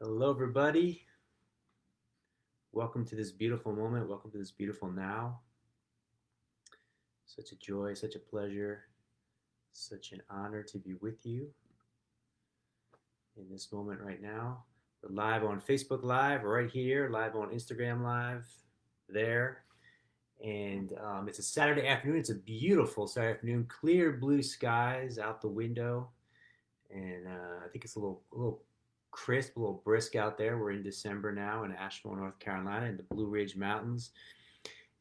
Hello, everybody. Welcome to this beautiful moment. Welcome to this beautiful now. Such a joy, such a pleasure, such an honor to be with you in this moment right now. We're live on Facebook Live, right here, live on Instagram Live, there. And it's a Saturday afternoon. It's a beautiful Saturday afternoon. Clear blue skies out the window. And I think it's a little crisp, a little brisk out there. We're in December now in Asheville, North Carolina, in the Blue Ridge Mountains.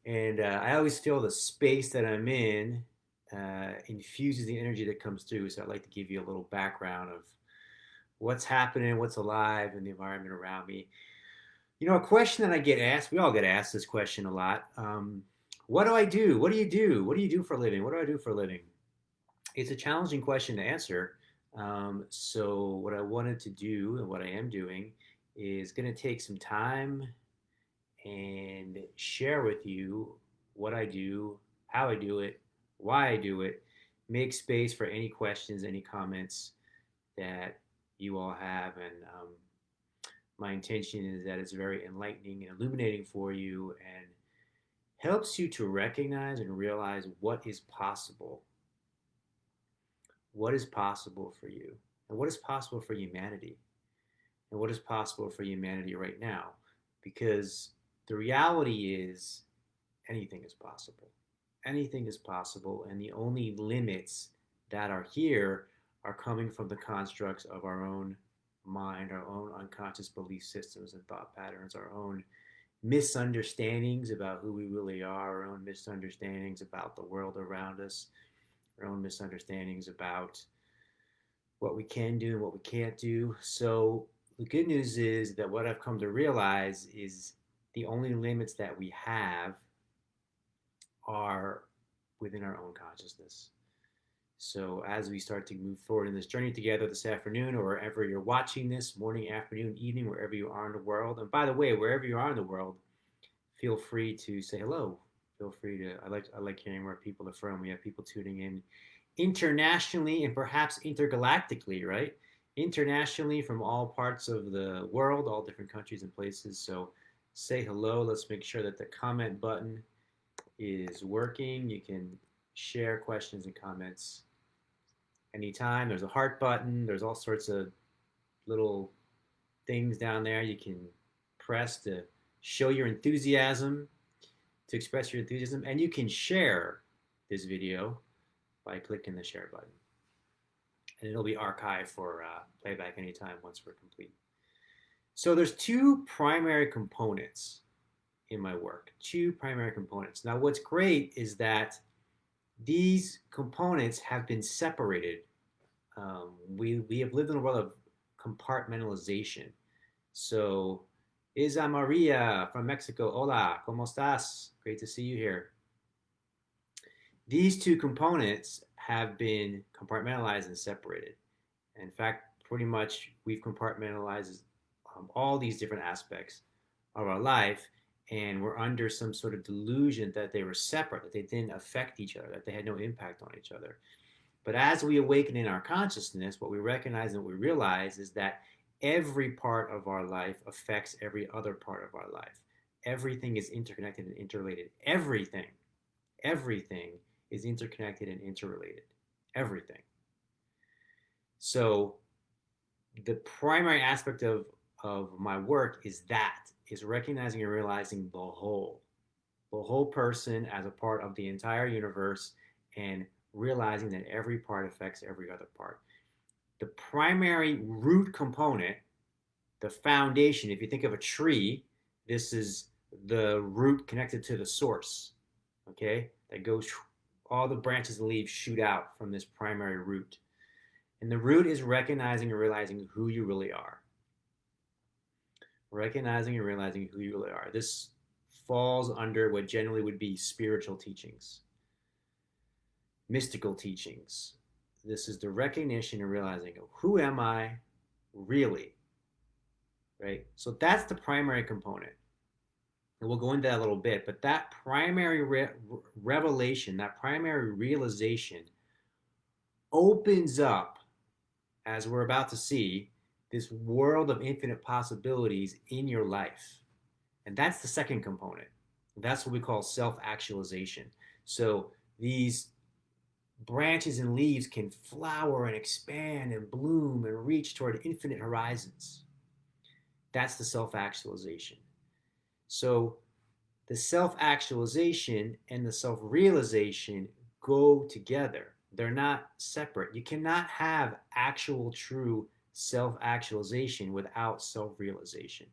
And I always feel the space that I'm in infuses the energy that comes through. So I'd like to give you a little background of what's happening, what's alive in the environment around me. A question that I get asked, we all get asked this question a lot. What do I do? What do you do? What do you do for a living? What do I do for a living? It's a challenging question to answer. So what I wanted to do and what I am doing is going to take some time and share with you what I do, how I do it, why I do it, make space for any questions, any comments that you all have. And my intention is that it's very enlightening and illuminating for you and helps you to recognize and realize what is possible. What is possible for you? And what is possible for humanity? And what is possible for humanity right now? Because the reality is anything is possible. Anything is possible, and the only limits that are here are coming from the constructs of our own mind, our own unconscious belief systems and thought patterns, our own misunderstandings about who we really are, our own misunderstandings about the world around us, our own misunderstandings about what we can do and what we can't do. So the good news is that what I've come to realize is the only limits that we have are within our own consciousness. So as we start to move forward in this journey together this afternoon, or wherever you're watching this, morning, afternoon, evening, wherever you are in the world. And by the way, wherever you are in the world, feel free to say hello. Feel free to. I like hearing where people are from. We have people tuning in internationally and perhaps intergalactically, right? Internationally from all parts of the world, all different countries and places. So say hello. Let's make sure that the comment button is working. You can share questions and comments anytime. There's a heart button. There's all sorts of little things down there you can press to show your enthusiasm, to express your enthusiasm, and you can share this video by clicking the share button. And it'll be archived for playback anytime once we're complete. So there's two primary components in my work, two primary components. Now, what's great is that these components have been separated. We have lived in a world of compartmentalization. So, Isa Maria from Mexico, hola, ¿cómo estás? Great to see you here. These two components have been compartmentalized and separated. In fact, pretty much we've compartmentalized all these different aspects of our life, and we're under some sort of delusion that they were separate, that they didn't affect each other, that they had no impact on each other. But as we awaken in our consciousness, what we recognize and what we realize is that every part of our life affects every other part of our life. Everything is interconnected and interrelated. Everything is interconnected and interrelated. Everything. So the primary aspect of my work is recognizing and realizing the whole person as a part of the entire universe, and realizing that every part affects every other part. The primary root component, the foundation, if you think of a tree, this is the root connected to the source, okay? That goes, all the branches and leaves shoot out from this primary root. And the root is recognizing and realizing who you really are. Recognizing and realizing who you really are. This falls under what generally would be spiritual teachings, mystical teachings. This is the recognition and realizing of who am I really, right? So that's the primary component. And we'll go into that a little bit, but that primary revelation, that primary realization opens up, as we're about to see, this world of infinite possibilities in your life. And that's the second component. That's what we call self actualization. So these branches and leaves can flower and expand and bloom and reach toward infinite horizons. That's the self actualization. So the self actualization and the self realization go together. They're not separate. You cannot have actual, true self actualization without self realization.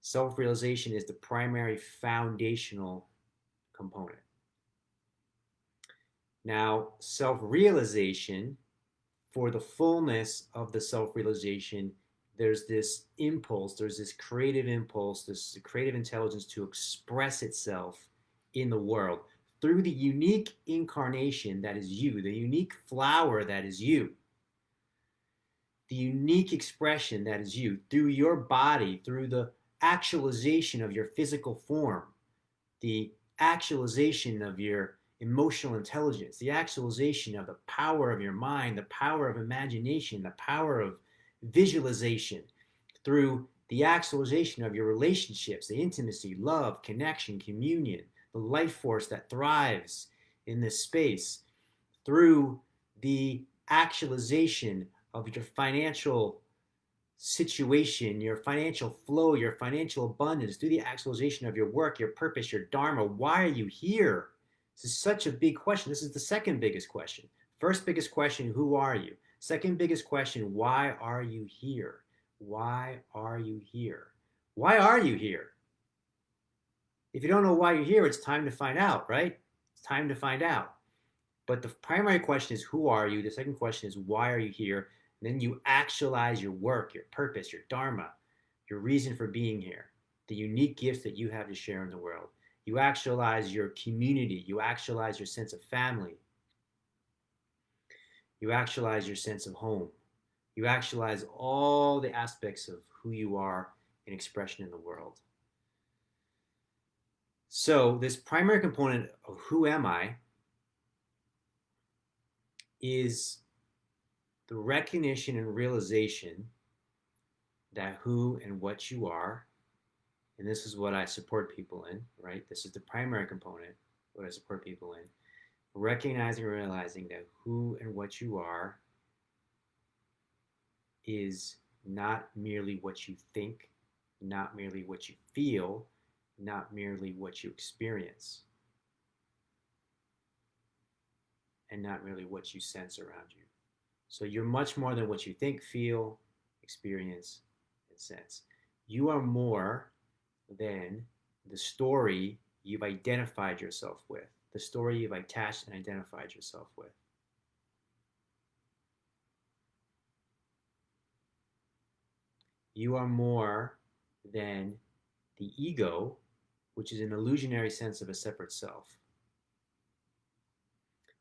Self realization is the primary foundational component. Now, self realization, for the fullness of the self realization, there's this impulse, there's this creative impulse, this creative intelligence to express itself in the world through the unique incarnation that is you, the unique flower that is you, the unique expression that is you, through your body, through the actualization of your physical form, the actualization of your emotional intelligence, the actualization of the power of your mind, the power of imagination, the power of visualization, through the actualization of your relationships, the intimacy, love, connection, communion, the life force that thrives in this space, through the actualization of your financial situation, your financial flow, your financial abundance, through the actualization of your work, your purpose, your dharma. Why are you here? This is such a big question. This is the second biggest question. First biggest question, who are you? Second biggest question, why are you here? Why are you here? Why are you here? If you don't know why you're here, it's time to find out, right? It's time to find out. But the primary question is, who are you? The second question is, why are you here? And then you actualize your work, your purpose, your dharma, your reason for being here, the unique gifts that you have to share in the world. You actualize your community. You actualize your sense of family. You actualize your sense of home. You actualize all the aspects of who you are in expression in the world. So, this primary component of who am I is the recognition and realization that who and what you are, and this is what I support people in, right? This is the primary component, what I support people in. Recognizing and realizing that who and what you are is not merely what you think, not merely what you feel, not merely what you experience, and not merely what you sense around you. So you're much more than what you think, feel, experience, and sense. You are more than the story you've identified yourself with, the story you've attached and identified yourself with. You are more than the ego, which is an illusionary sense of a separate self.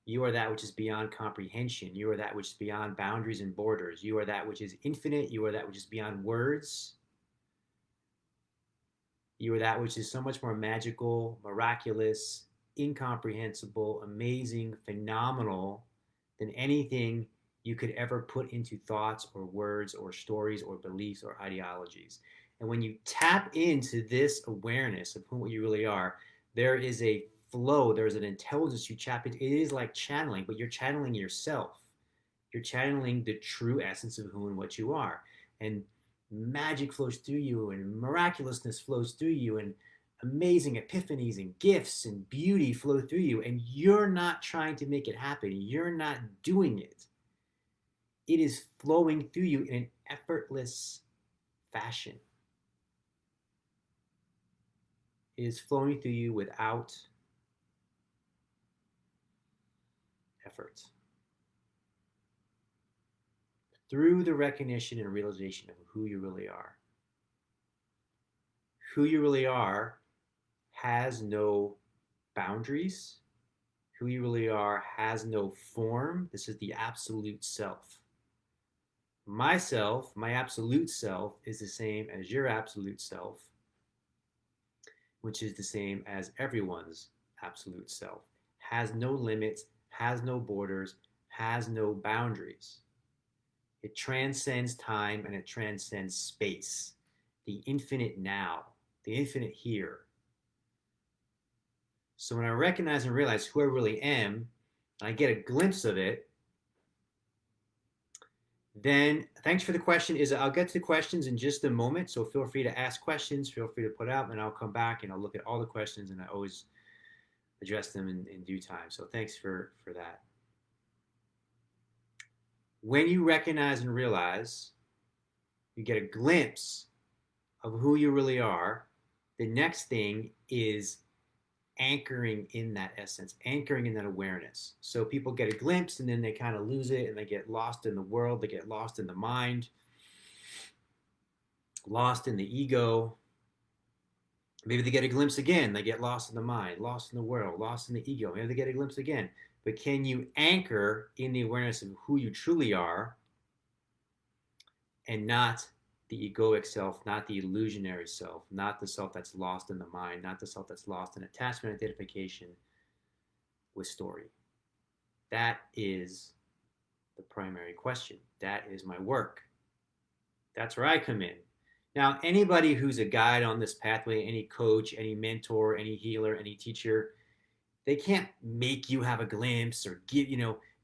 You are that which is beyond comprehension. You are that which is beyond boundaries and borders. You are that which is infinite. You are that which is beyond words. You are that which is so much more magical, miraculous, incomprehensible, amazing, phenomenal than anything you could ever put into thoughts or words or stories or beliefs or ideologies. And when you tap into this awareness of who you really are, there is a flow, there's an intelligence you tap into. It is like channeling, but you're channeling yourself. You're channeling the true essence of who and what you are. And magic flows through you, and miraculousness flows through you, and amazing epiphanies and gifts and beauty flow through you. And you're not trying to make it happen, you're not doing it. It is flowing through you in an effortless fashion. It is flowing through you without effort. Through the recognition and realization of who you really are. Who you really are has no boundaries. Who you really are has no form. This is the absolute self. Myself, my absolute self, is the same as your absolute self, which is the same as everyone's absolute self. Has no limits, has no borders, has no boundaries. It transcends time and it transcends space. The infinite now, the infinite here. So when I recognize and realize who I really am, and I get a glimpse of it, then thanks for the question. I'll get to the questions in just a moment. So feel free to ask questions. Feel free to put out, and I'll come back and I'll look at all the questions, and I always address them in due time. So thanks for that. When you recognize and realize, you get a glimpse of who you really are. The next thing is anchoring in that essence, anchoring in that awareness. So people get a glimpse and then they kind of lose it and they get lost in the world, they get lost in the mind, lost in the ego. Maybe they get a glimpse again, they get lost in the mind, lost in the world, lost in the ego. Maybe they get a glimpse again. But can you anchor in the awareness of who you truly are and not the egoic self, not the illusionary self, not the self that's lost in the mind, not the self that's lost in attachment, identification with story? That is the primary question. That is my work. That's where I come in. Now, anybody who's a guide on this pathway, any coach, any mentor, any healer, any teacher, they can't make you have a glimpse or give,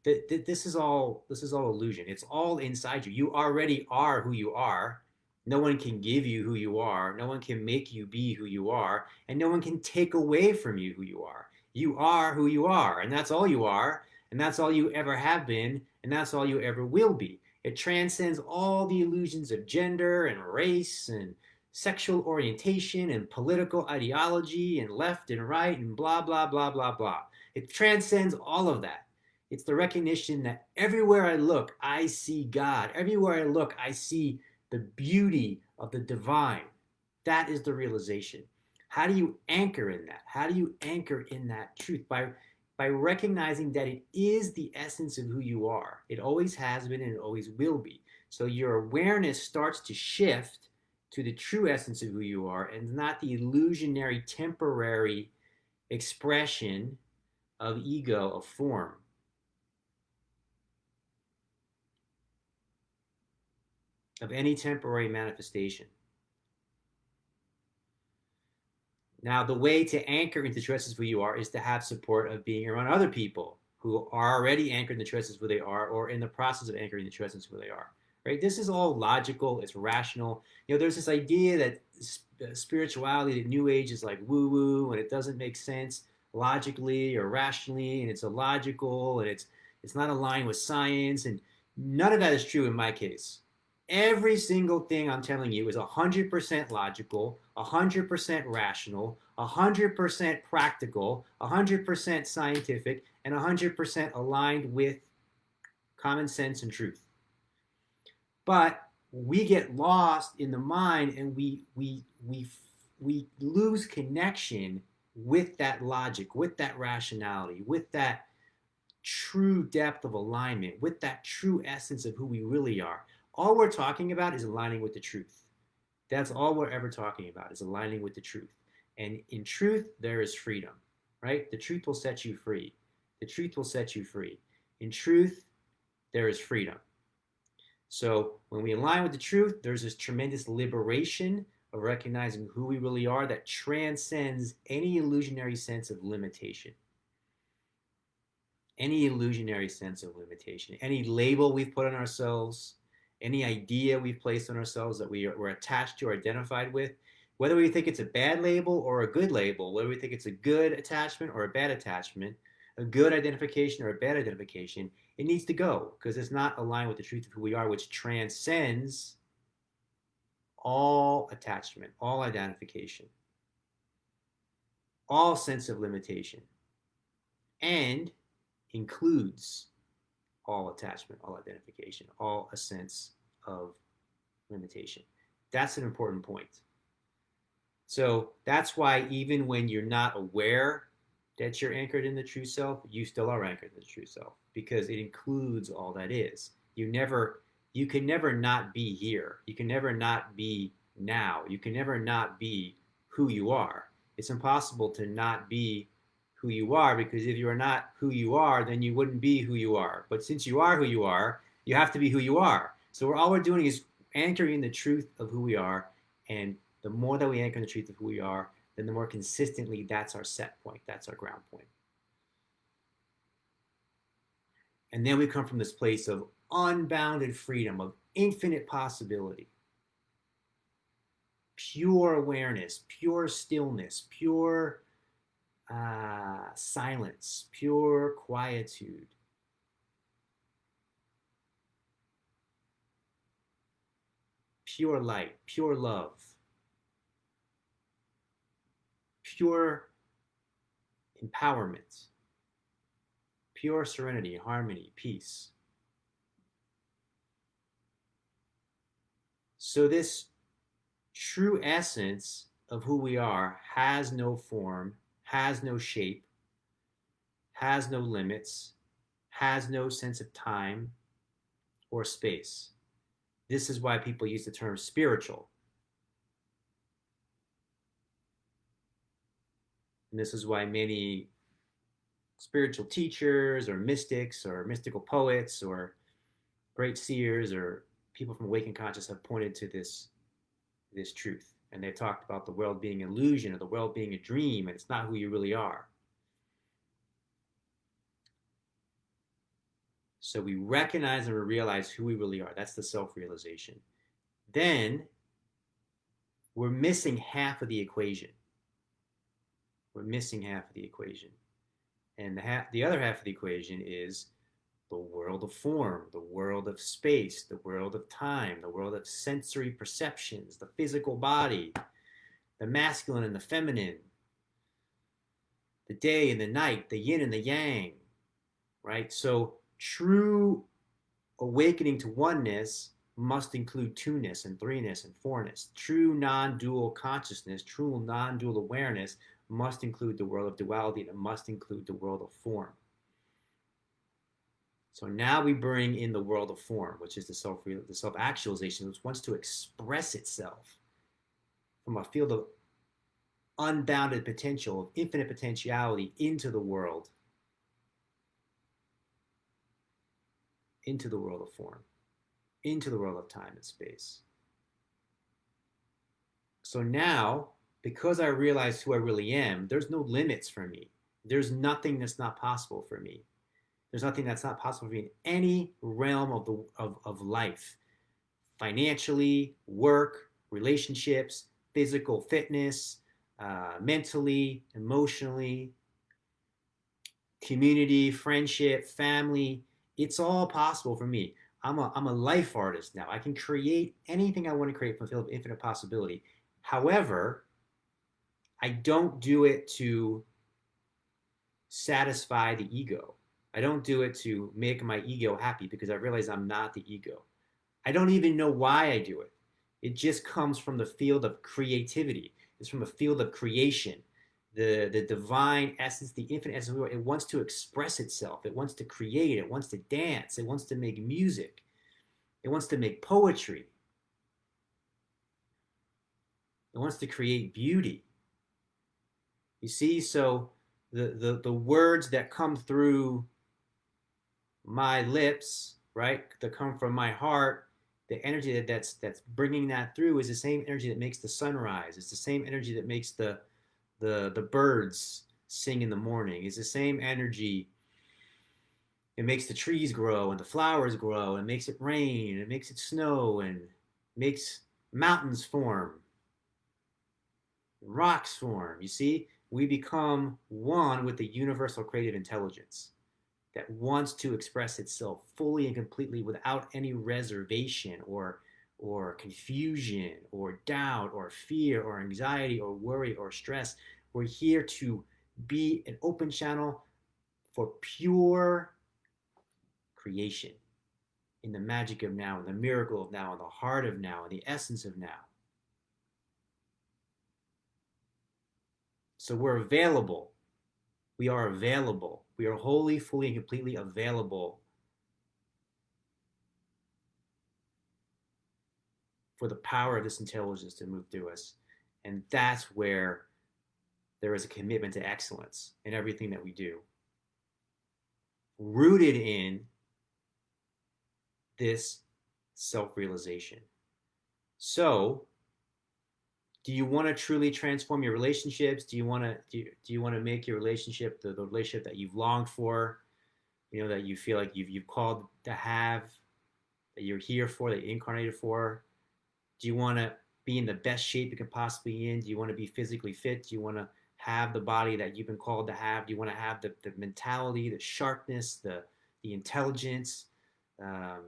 this is all illusion. It's all inside you. You already are who you are. No one can give you who you are. No one can make you be who you are, and no one can take away from you who you are. You are who you are, and that's all you are, and that's all you ever have been, and that's all you ever will be. It transcends all the illusions of gender and race and sexual orientation and political ideology and left and right and blah, blah, blah, blah, blah. It transcends all of that. It's the recognition that everywhere I look, I see God. Everywhere I look, I see the beauty of the divine. That is the realization. How do you anchor in that? How do you anchor in that truth? By recognizing that it is the essence of who you are. It always has been and it always will be. So your awareness starts to shift to the true essence of who you are and not the illusionary, temporary expression of ego, of form. Of any temporary manifestation. Now, the way to anchor into the true essence of who you are is to have support of being around other people who are already anchored in the true essence of who they are or in the process of anchoring the true essence of who they are. Right? This is all logical. It's rational. There's this idea that spirituality, that New Age is like woo-woo and it doesn't make sense logically or rationally, and it's illogical and it's not aligned with science, and none of that is true in my case. Every single thing I'm telling you is 100% logical, 100% rational, 100% practical, 100% scientific, and 100% aligned with common sense and truth. But we get lost in the mind and we lose connection with that logic, with that rationality, with that true depth of alignment, with that true essence of who we really are. All we're talking about is aligning with the truth. That's all we're ever talking about, is aligning with the truth. And in truth, there is freedom, right? The truth will set you free. The truth will set you free. In truth, there is freedom. So when we align with the truth, there's this tremendous liberation of recognizing who we really are that transcends any illusionary sense of limitation. Any illusionary sense of limitation. Any label we've put on ourselves, any idea we've placed on ourselves that we're attached to or identified with, whether we think it's a bad label or a good label, whether we think it's a good attachment or a bad attachment, a good identification or a bad identification, it needs to go because it's not aligned with the truth of who we are, which transcends all attachment, all identification, all sense of limitation, and includes all attachment, all identification, all a sense of limitation. That's an important point. So that's why even when you're not aware that you're anchored in the true self, you still are anchored in the true self because it includes all that is. You can never not be here. You can never not be now. You can never not be who you are. It's impossible to not be who you are, because if you are not who you are, then you wouldn't be who you are. But since you are who you are, you have to be who you are. So all we're doing is anchoring the truth of who we are, and the more that we anchor in the truth of who we are, then the more consistently that's our set point, that's our ground point. And then we come from this place of unbounded freedom, of infinite possibility, pure awareness, pure stillness, pure silence, pure quietude. Pure light, pure love, pure empowerment, pure serenity, harmony, peace. So, this true essence of who we are has no form, has no shape, has no limits, has no sense of time or space. This is why people use the term spiritual. And this is why many spiritual teachers or mystics or mystical poets or great seers or people from awakened consciousness have pointed to this truth. And they've talked about the world being an illusion or the world being a dream, and it's not who you really are. So we recognize and we realize who we really are. That's the self-realization. Then we're missing half of the equation. We're missing half of the equation. And the other half of the equation is the world of form, the world of space, the world of time, the world of sensory perceptions, the physical body, the masculine and the feminine, the day and the night, the yin and the yang, right? So true awakening to oneness must include two-ness and three-ness and four-ness. True non-dual consciousness, true non-dual awareness must include the world of duality, and it must include the world of form. So now we bring in the world of form, which is the self-actualization, which wants to express itself from a field of unbounded potential, of infinite potentiality into the world of form, into the world of time and space. So now, because I realize who I really am, there's no limits for me. There's nothing that's not possible for me. There's nothing that's not possible for me in any realm of life. Financially, work, relationships, physical fitness, mentally, emotionally, community, friendship, family. It's all possible for me. I'm a life artist now. I can create anything I want to create from the field of infinite possibility. However, I don't do it to satisfy the ego. I don't do it to make my ego happy because I realize I'm not the ego. I don't even know why I do it. It just comes from the field of creativity. It's from a field of creation. The divine essence, the infinite essence, it wants to express itself. It wants to create. It wants to dance. It wants to make music. It wants to make poetry. It wants to create beauty. You see, so the words that come through my lips, right, that come from my heart, the energy that's bringing that through is the same energy that makes the sunrise. It's the same energy that makes the birds sing in the morning. It's the same energy. It makes the trees grow and the flowers grow and makes it rain and it makes it snow and makes mountains form, rocks form. You see, we become one with the universal creative intelligence that wants to express itself fully and completely without any reservation or confusion or doubt or fear or anxiety or worry or stress. We're here to be an open channel for pure creation in the magic of now, in the miracle of now, in the heart of now, in the essence of now. So we're available. We are available. We are wholly, fully, and completely available for the power of this intelligence to move through us. And that's where there is a commitment to excellence in everything that we do, rooted in this self-realization. So, do you want to truly transform your relationships? Do you want to make your relationship the relationship that you've longed for? You know, that you feel like you've called to have, that you're here for, that you incarnated for? Do you want to be in the best shape you can possibly be in? Do you want to be physically fit? Do you want to have the body that you've been called to have? Do you want to have the mentality, the sharpness, the intelligence, um,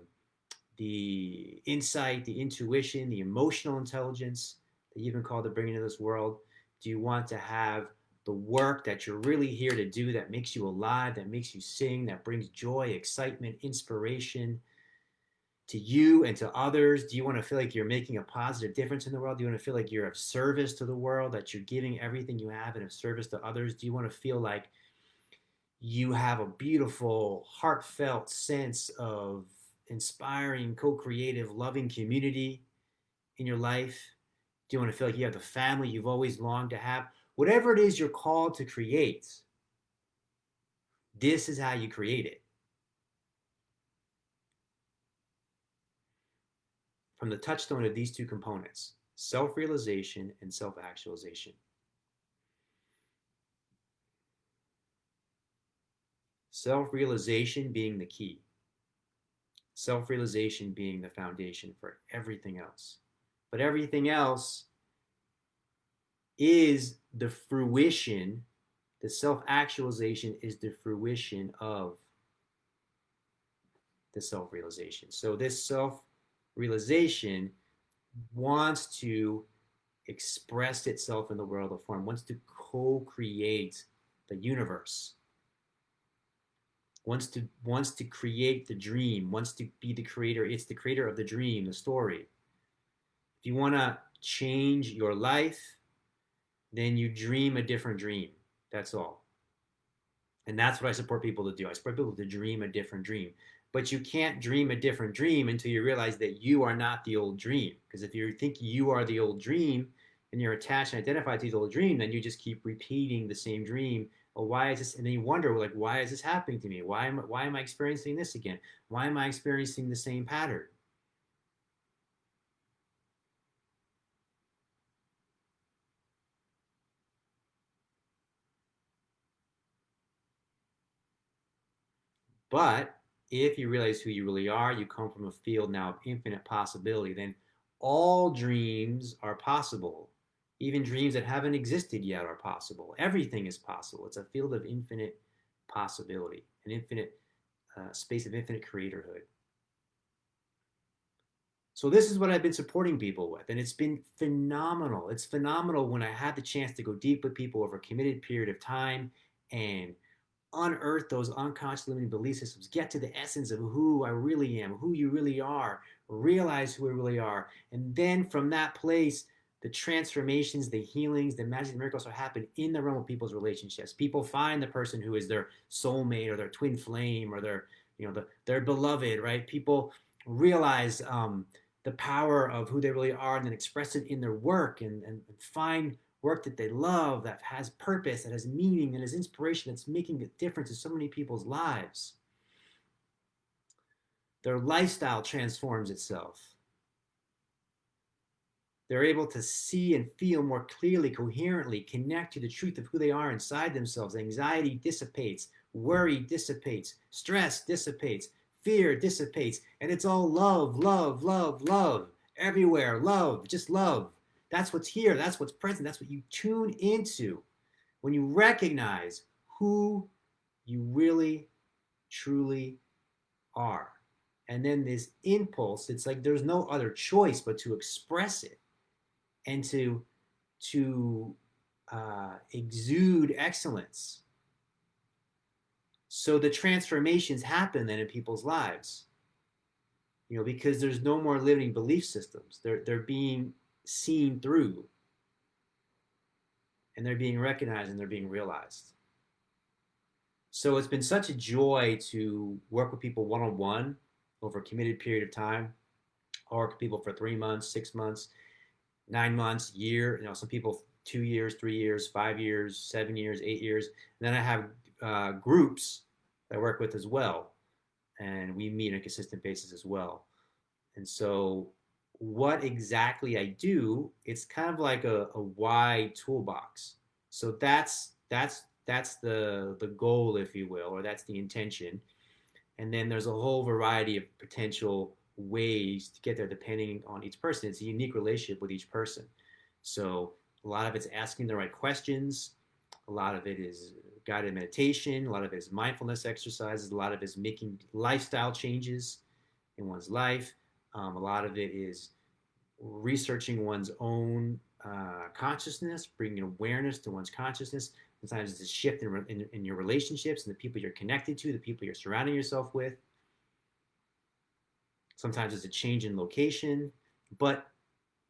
the insight, the intuition, the emotional intelligence that you've been called to bring into this world? Do you want to have the work that you're really here to do, that makes you alive, that makes you sing, that brings joy, excitement, inspiration to you and to others? Do you want to feel like you're making a positive difference in the world? Do you want to feel like you're of service to the world, that you're giving everything you have and of service to others? Do you want to feel like you have a beautiful, heartfelt sense of inspiring, co-creative, loving community in your life? Do you want to feel like you have the family you've always longed to have? Whatever it is you're called to create, this is how you create it. From the touchstone of these two components, self-realization and self-actualization. Self-realization being the key. Self-realization being the foundation for everything else. But everything else is the fruition, the self-actualization is the fruition of the self-realization. So this self-realization wants to express itself in the world of form, wants to co-create the universe, wants to create the dream, wants to be the creator. It's the creator of the dream, the story. If you want to change your life, then you dream a different dream. That's all. And that's what I support people to do. I support people to dream a different dream. But you can't dream a different dream until you realize that you are not the old dream. Because if you think you are the old dream and you're attached and identified to the old dream, then you just keep repeating the same dream. Oh, why is this? And then you wonder, like, why is this happening to me? Why am I experiencing this again? Why am I experiencing the same pattern? But if you realize who you really are, you come from a field now of infinite possibility, then all dreams are possible. Even dreams that haven't existed yet are possible. Everything is possible. It's a field of infinite possibility, an infinite space of infinite creatorhood. So this is what I've been supporting people with, and it's been phenomenal. It's phenomenal when I had the chance to go deep with people over a committed period of time and unearth those unconscious limiting belief systems, get to the essence of who I really am, who you really are, realize who we really are. And then from that place, the transformations, the healings, the magic, the miracles will happen in the realm of people's relationships. People find the person who is their soulmate or their twin flame or their, their beloved, right? People realize the power of who they really are and then express it in their work and find work that they love, that has purpose, that has meaning, that has inspiration, that's making a difference in so many people's lives. Their lifestyle transforms itself. They're able to see and feel more clearly, coherently, connect to the truth of who they are inside themselves. Anxiety dissipates, worry dissipates, stress dissipates, fear dissipates, and it's all love, love, love, love. Everywhere, love, just love. That's what's here, that's what's present, that's what you tune into when you recognize who you really, truly are. And then this impulse, it's like there's no other choice but to express it and to exude excellence. So the transformations happen then in people's lives, because there's no more limiting belief systems. They're being seen through, and they're being recognized and they're being realized. So it's been such a joy to work with people one-on-one over a committed period of time, or work with people for 3 months, 6 months, 9 months, year. Some people 2 years, 3 years, 5 years, 7 years, 8 years. And then I have groups that I work with as well, and we meet on a consistent basis as well. And so what exactly I do, it's kind of like a wide toolbox. So that's the goal, if you will, or that's the intention. And then there's a whole variety of potential ways to get there depending on each person. It's a unique relationship with each person. So a lot of it's asking the right questions. A lot of it is guided meditation. A lot of it is mindfulness exercises. A lot of it is making lifestyle changes in one's life. A lot of it is researching one's own consciousness, bringing awareness to one's consciousness. Sometimes it's a shift in your relationships and the people you're connected to, the people you're surrounding yourself with. Sometimes it's a change in location. But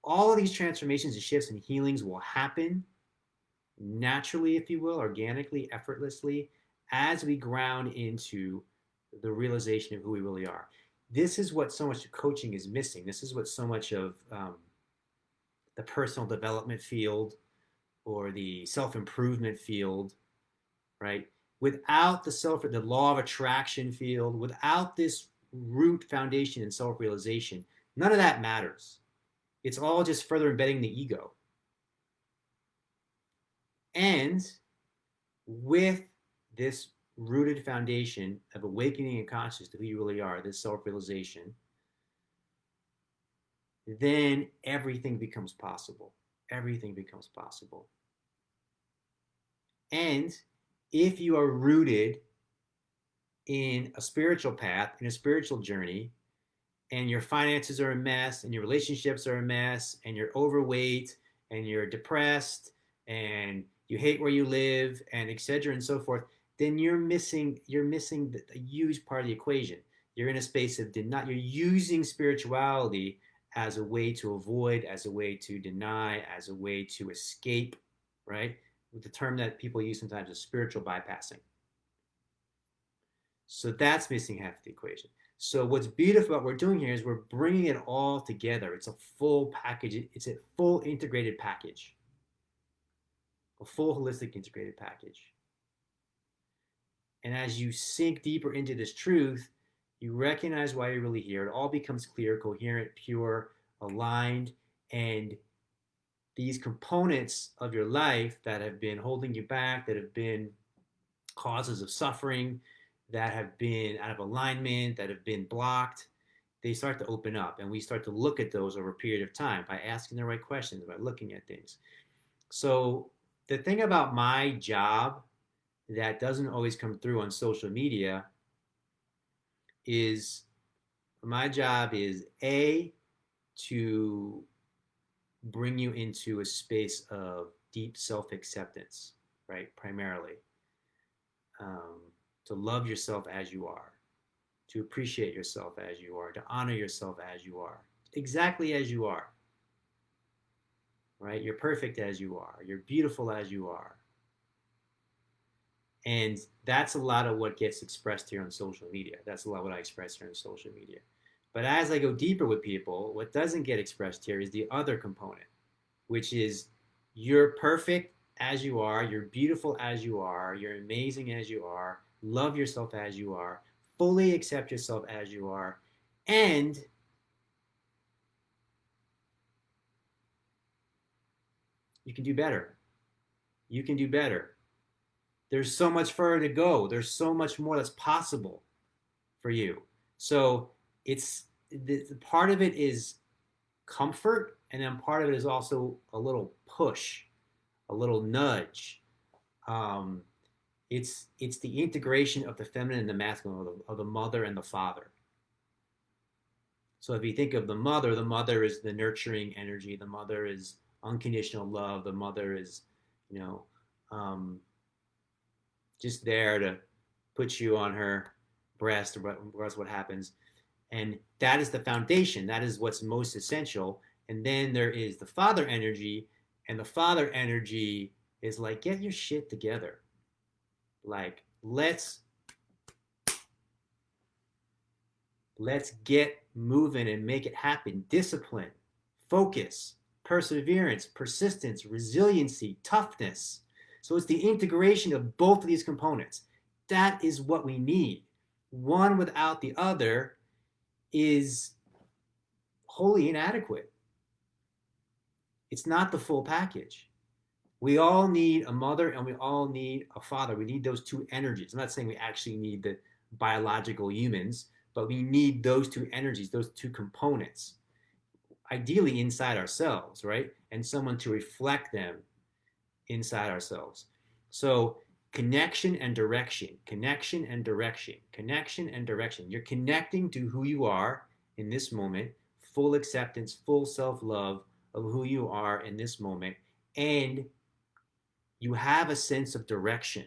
all of these transformations and shifts and healings will happen naturally, if you will, organically, effortlessly, as we ground into the realization of who we really are. This is what so much coaching is missing. This is what so much of the personal development field or the self-improvement field, right? Without the law of attraction field, without this root foundation in self-realization, none of that matters. It's all just further embedding the ego. And with this rooted foundation of awakening and consciousness to who you really are, this self-realization, then everything becomes possible. Everything becomes possible. And if you are rooted in a spiritual path, in a spiritual journey, and your finances are a mess, and your relationships are a mess, and you're overweight, and you're depressed, and you hate where you live, and etc. and so forth, then you're missing a huge part of the equation. You're in a space of denial. You're using spirituality as a way to avoid, as a way to deny, as a way to escape, right? With the term that people use sometimes is spiritual bypassing. So that's missing half the equation. So what's beautiful about what we're doing here is we're bringing it all together. It's a full package. It's a full integrated package, a full holistic integrated package. And as you sink deeper into this truth, you recognize why you're really here. It all becomes clear, coherent, pure, aligned, and these components of your life that have been holding you back, that have been causes of suffering, that have been out of alignment, that have been blocked, they start to open up. And we start to look at those over a period of time by asking the right questions, by looking at things. So the thing about my job that doesn't always come through on social media is my job is A, to bring you into a space of deep self-acceptance, right? Primarily. Um, to love yourself as you are, to appreciate yourself as you are, to honor yourself as you are, exactly as you are, right? You're perfect as you are, you're beautiful as you are. And that's a lot of what gets expressed here on social media. That's a lot of what I express here on social media. But as I go deeper with people, what doesn't get expressed here is the other component, which is you're perfect as you are, you're beautiful as you are, you're amazing as you are, love yourself as you are, fully accept yourself as you are, and you can do better. You can do better. There's so much further to go. There's so much more that's possible for you. So it's the part of it is comfort, and then part of it is also a little push, a little nudge. Um, it's the integration of the feminine and the masculine, of the mother and the father. So if you think of the mother is the nurturing energy. The mother is unconditional love. The mother is, you know, um, just there to put you on her breast, or regardless what happens. And that is the foundation. That is what's most essential. And then there is the father energy, and the father energy is like, get your shit together. Like, let's get moving and make it happen. Discipline, focus, perseverance, persistence, resiliency, toughness. So it's the integration of both of these components. That is what we need. One without the other is wholly inadequate. It's not the full package. We all need a mother and we all need a father. We need those two energies. I'm not saying we actually need the biological humans, but we need those two energies, those two components, ideally inside ourselves, right? And someone to reflect them inside ourselves. So, connection and direction, connection and direction, connection and direction. You're connecting to who you are in this moment, full acceptance, full self love of who you are in this moment, and you have a sense of direction.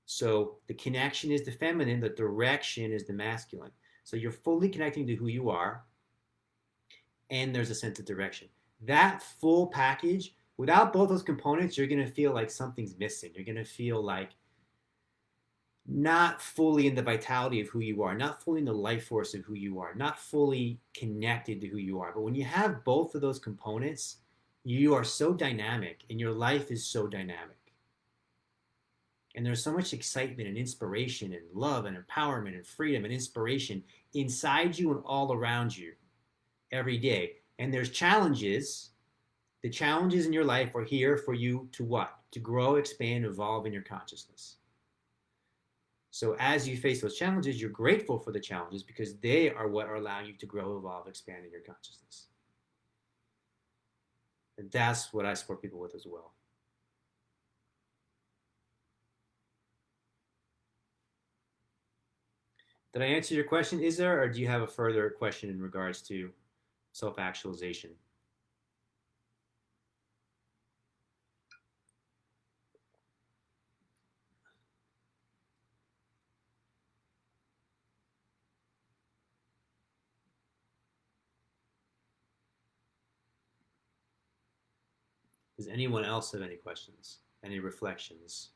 So the connection is the feminine, the direction is the masculine. So you're fully connecting to who you are, and there's a sense of direction. That full package, without both those components, you're going to feel like something's missing. You're going to feel like not fully in the vitality of who you are, not fully in the life force of who you are, not fully connected to who you are. But when you have both of those components, you are so dynamic and your life is so dynamic. And there's so much excitement and inspiration and love and empowerment and freedom and inspiration inside you and all around you every day. And there's challenges. The challenges in your life are here for you to what? To grow, expand, evolve in your consciousness. So as you face those challenges, you're grateful for the challenges because they are what are allowing you to grow, evolve, expand in your consciousness. And that's what I support people with as well. Did I answer your question, is there, or do you have a further question in regards to self-actualization? Does anyone else have any questions? Any reflections?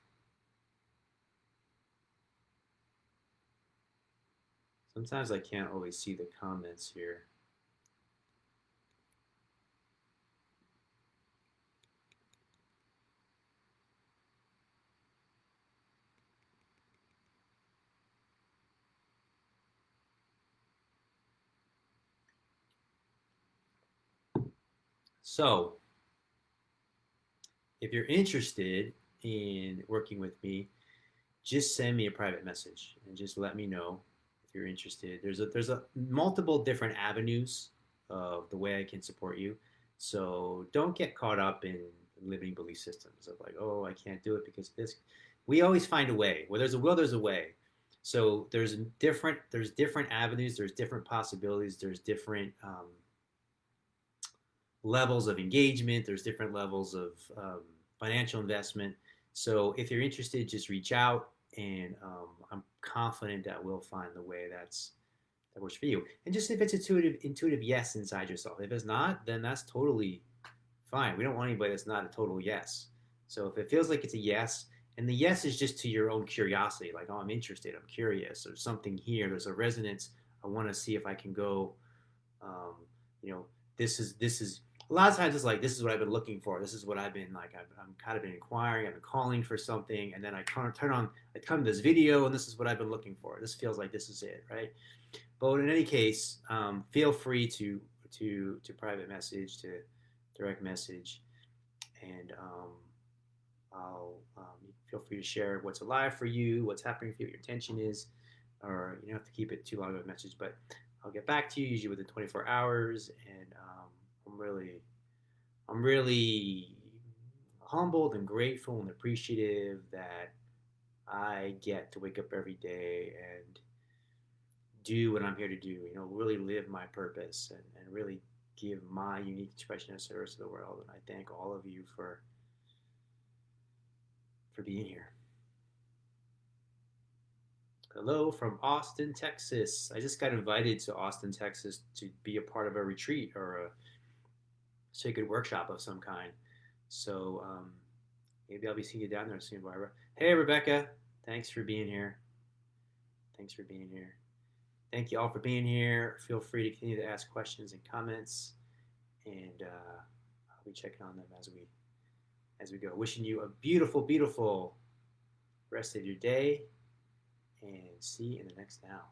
Sometimes I can't always see the comments here. So, if you're interested in working with me, just send me a private message and just let me know if you're interested. There's a multiple different avenues of the way I can support you. So don't get caught up in limiting belief systems of like, oh, I can't do it because this. We always find a way. Where there's a will, there's a way. So there's different avenues. There's different possibilities. There's different levels of engagement. There's different levels of financial investment. So if you're interested, just reach out, and I'm confident that we'll find the way that works for you. And just if it's intuitive yes inside yourself. If it's not, then that's totally fine. We don't want anybody that's not a total yes. So if it feels like it's a yes, and the yes is just to your own curiosity, like, oh, I'm interested, I'm curious, there's something here, there's a resonance. I want to see if I can go. Um, you know, this is a lot of times it's like, this is what I've been looking for. This is what I've been like. I'm kind of been inquiring. I've been calling for something, and then I turn on. I come to this video, and this is what I've been looking for. This feels like this is it, right? But in any case, feel free to private message, to direct message, and I'll feel free to share what's alive for you, what's happening for you, what your intention is, or you don't have to keep it too long of a message, but I'll get back to you usually within 24 hours, and I'm really humbled and grateful and appreciative that I get to wake up every day and do what I'm here to do. Really live my purpose, and really give my unique expression of service to the world. And I thank all of you for being here. Hello from Austin, Texas. I just got invited to Austin, Texas to be a part of a retreat or a sacred workshop of some kind. So maybe I'll be seeing you down there soon, Barbara. Hey, Rebecca. Thanks for being here. Thanks for being here. Thank you all for being here. Feel free to continue to ask questions and comments, and I'll be checking on them as we go. Wishing you a beautiful, beautiful rest of your day, and see you in the next now.